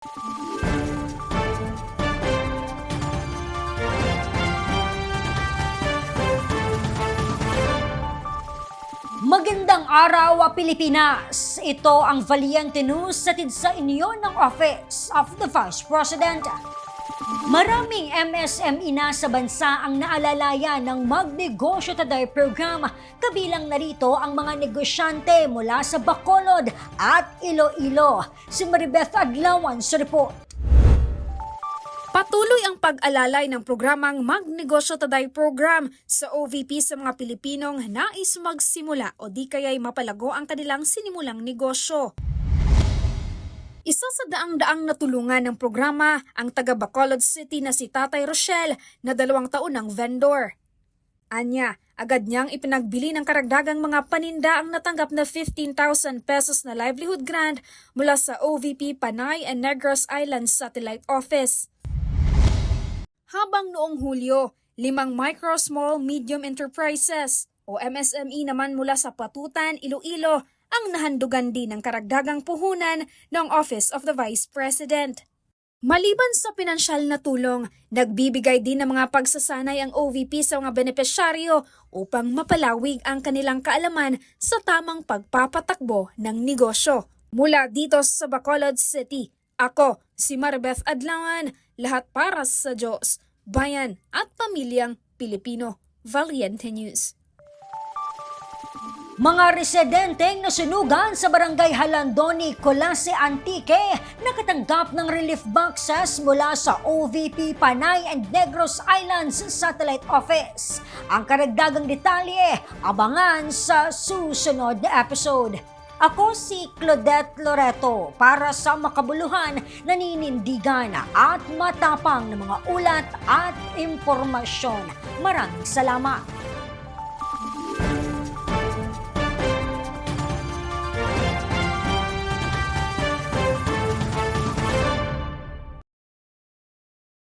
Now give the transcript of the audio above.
Magandang araw, Pilipinas! Ito ang Valiente News hatid sa inyo ng Office of the Vice President. Maraming MSME na sa bansa ang naalalaya ng Magnegosyo Today program. Kabilang narito ang mga negosyante mula sa Bacolod at Iloilo. Si Maribeth Adlawan sa report. Patuloy ang pag-alalay ng programang Magnegosyo Today program sa OVP sa mga Pilipinong nais magsimula o di kaya'y mapalago ang kanilang sinimulang negosyo. Isa sa daang-daang natulungan ng programa ang taga Bacolod City na si Tatay Rochelle na 2 taon ng vendor. Anya, agad niyang ipinagbili ng karagdagang mga paninda ang natanggap na 15,000 pesos na livelihood grant mula sa OVP Panay and Negros Islands Satellite Office. Habang noong Hulyo, 5 micro, small, medium enterprises o MSME naman mula sa Patutan, Iloilo ang nahandugan din ng karagdagang puhunan ng Office of the Vice President. Maliban sa pinansyal na tulong, nagbibigay din ng mga pagsasanay ang OVP sa mga benepisyaryo upang mapalawig ang kanilang kaalaman sa tamang pagpapatakbo ng negosyo. Mula dito sa Bacolod City, ako si Maribeth Adlawan, lahat para sa Diyos, bayan at pamilyang Pilipino. Valiente News. Mga residenteng nasunugan sa Barangay Halandoni, Colase, Antique nakatanggap ng relief boxes mula sa OVP Panay and Negros Islands Satellite Office. Ang karagdagang detalye, abangan sa susunod na episode. Ako si Claudette Loreto para sa makabuluhan, naninindigan at matapang na mga ulat at impormasyon. Maraming salamat.